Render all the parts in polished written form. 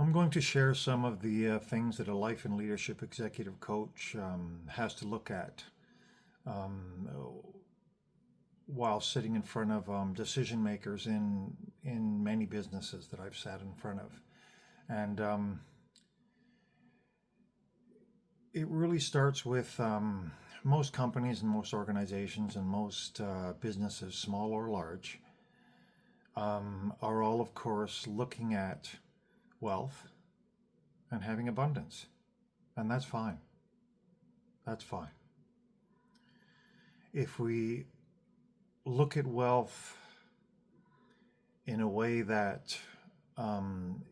I'm going to share some of the things that a life and leadership executive coach has to look at um, while sitting in front of decision makers in many businesses that I've sat in front of. And it really starts with most companies and most organizations and most businesses, small or large, are all, of course, looking at wealth and having abundance. And that's fine. That's fine. If we look at wealth in a way that,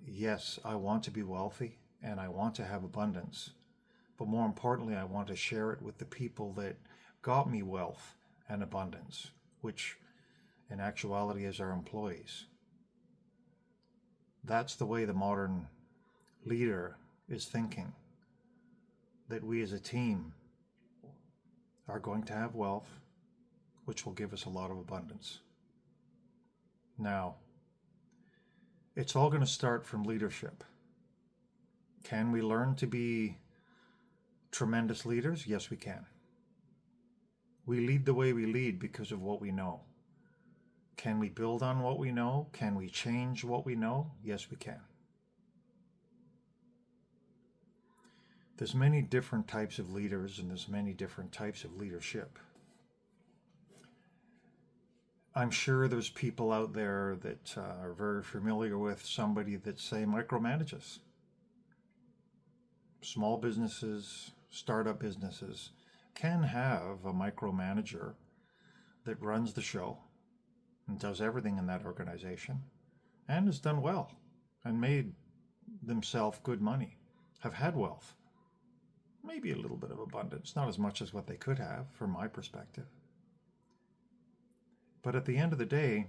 yes, I want to be wealthy and I want to have abundance, but more importantly, I want to share it with the people that got me wealth and abundance, which in actuality is our employees. That's the way the modern leader is thinking, that we as a team are going to have wealth, which will give us a lot of abundance. Now, it's all going to start from leadership. Can we learn to be tremendous leaders? Yes, we can. We lead the way we lead because of what we know. Can we build on what we know? Can we change what we know? Yes, we can. There's many different types of leaders and there's many different types of leadership. I'm sure there's people out there that are very familiar with somebody that, say, micromanages. Small businesses, startup businesses can have a micromanager that runs the show and does everything in that organization and has done well and made themselves good money, have had wealth, maybe a little bit of abundance, not as much as what they could have from my perspective. But at the end of the day,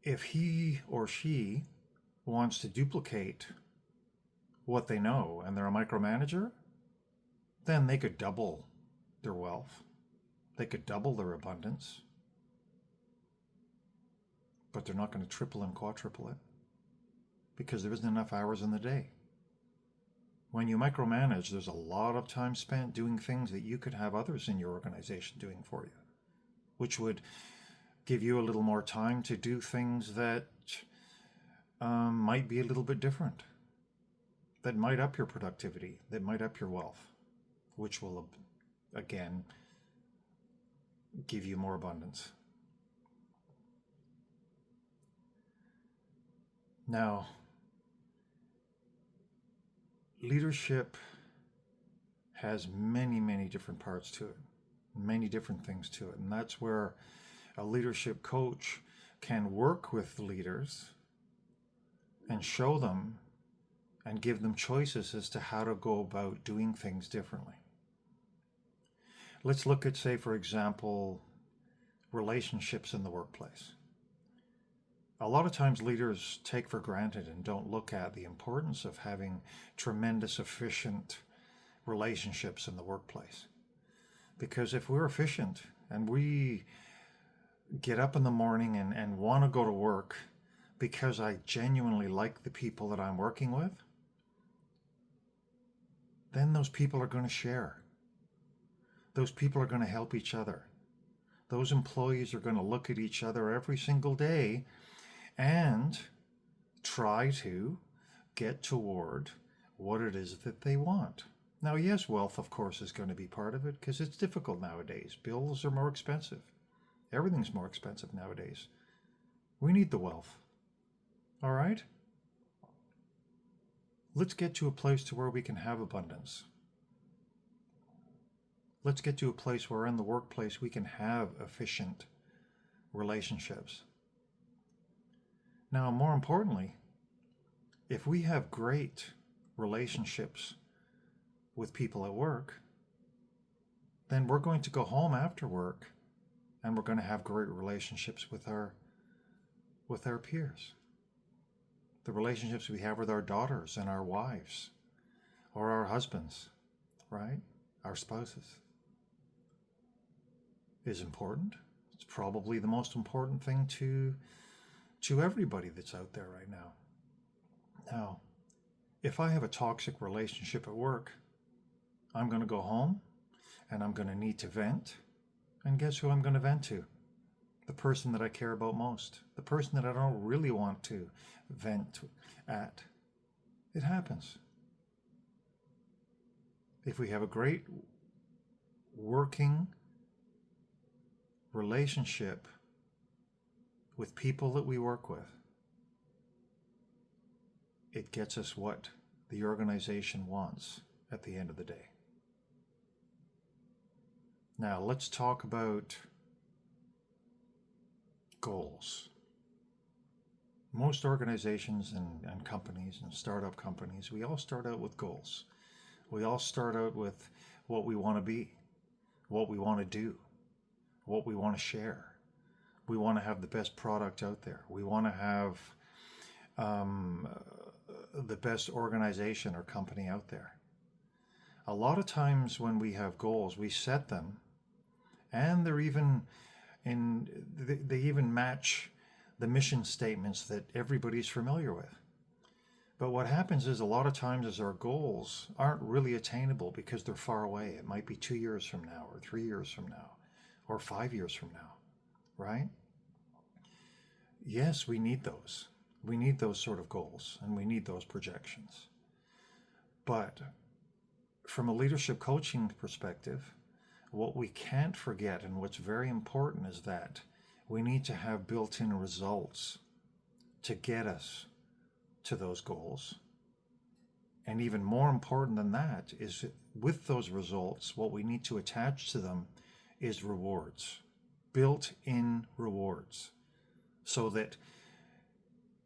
if he or she wants to duplicate what they know and they're a micromanager, then they could double their wealth. They could double their abundance. But they're not going to triple and quadruple it because there isn't enough hours in the day. When you micromanage, there's a lot of time spent doing things that you could have others in your organization doing for you, which would give you a little more time to do things that might be a little bit different, that might up your productivity, that might up your wealth, which will, again, give you more abundance. Now, leadership has many, many different parts to it, many different things to it. And that's where a leadership coach can work with leaders and show them and give them choices as to how to go about doing things differently. Let's look at, say, for example, relationships in the workplace. A lot of times leaders take for granted and don't look at the importance of having tremendous, efficient relationships in the workplace. Because if we're efficient and we get up in the morning and want to go to work because I genuinely like the people that I'm working with, then those people are going to share. Those people are going to help each other. Those employees are going to look at each other every single day and try to get toward what it is that they want. Now, yes, wealth, of course, is going to be part of it because it's difficult nowadays. Bills are more expensive. Everything's more expensive nowadays. We need the wealth. All right? Let's get to a place to where we can have abundance. Let's get to a place where in the workplace we can have efficient relationships. Now, more importantly, if we have great relationships with people at work, then we're going to go home after work and we're going to have great relationships with our peers. The relationships we have with our daughters and our wives or our husbands, right? Our spouses is important. It's probably the most important thing to everybody that's out there right now. Now, if I have a toxic relationship at work, I'm going to go home and I'm going to need to vent. And guess who I'm going to vent to? The person that I care about most, the person that I don't really want to vent at. It happens. If we have a great working relationship with people that we work with, it gets us what the organization wants at the end of the day. Now, let's talk about goals. Most organizations and companies and startup companies, we all start out with goals. We all start out with what we want to be, what we want to do, what we want to share. We want to have the best product out there. We want to have the best organization or company out there. A lot of times when we have goals, we set them, and they even match the mission statements that everybody's familiar with. But what happens is a lot of times is our goals aren't really attainable because they're far away. It might be 2 years from now, or 3 years from now, or 5 years from now, right? Yes, we need those. We need those sort of goals, and we need those projections. But from a leadership coaching perspective, what we can't forget and what's very important is that we need to have built-in results to get us to those goals. And even more important than that is with those results, what we need to attach to them is rewards, built-in rewards, so that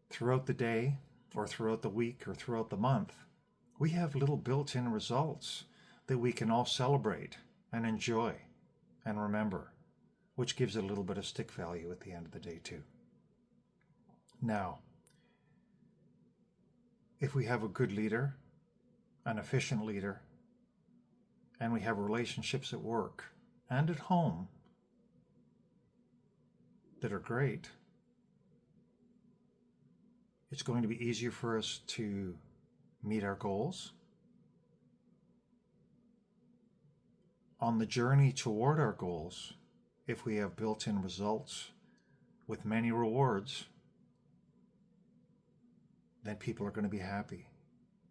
throughout the day or throughout the week or throughout the month, we have little built-in results that we can all celebrate and enjoy and remember, which gives it a little bit of stick value at the end of the day too. Now, if we have a good leader, an efficient leader, and we have relationships at work and at home that are great, it's going to be easier for us to meet our goals. On the journey toward our goals, if we have built-in results with many rewards, then people are going to be happy.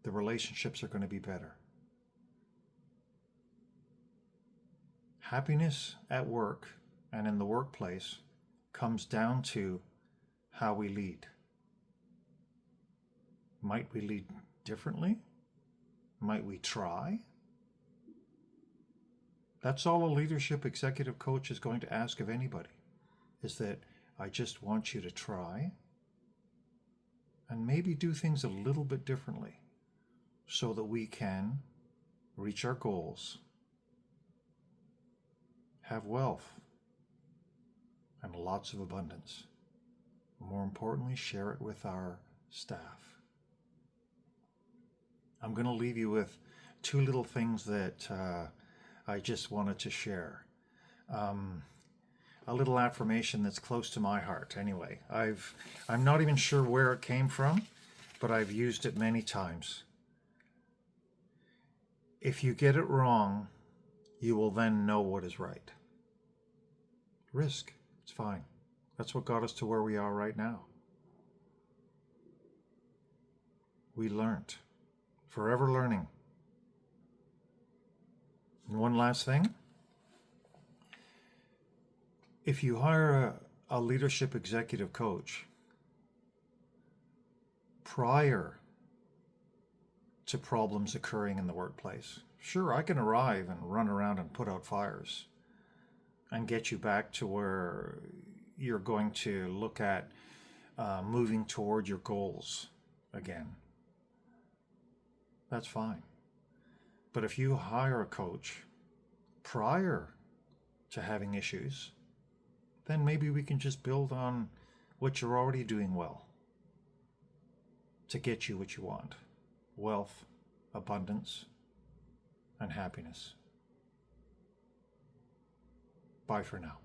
The relationships are going to be better. Happiness at work and in the workplace comes down to how we lead. Might we lead differently? Might we try? That's all a leadership executive coach is going to ask of anybody, is that I just want you to try and maybe do things a little bit differently so that we can reach our goals, have wealth, and lots of abundance. More importantly, share it with our staff. I'm going to leave you with 2 little things that I just wanted to share. A little affirmation that's close to my heart anyway. I'm not even sure where it came from, but I've used it many times. If you get it wrong, you will then know what is right. Risk. It's fine. That's what got us to where we are right now. We learned. Forever learning. And one last thing. If you hire a leadership executive coach prior to problems occurring in the workplace, sure, I can arrive and run around and put out fires and get you back to where you're going to look at moving toward your goals again. That's fine. But if you hire a coach prior to having issues, then maybe we can just build on what you're already doing well to get you what you want: wealth, abundance, and happiness. Bye for now.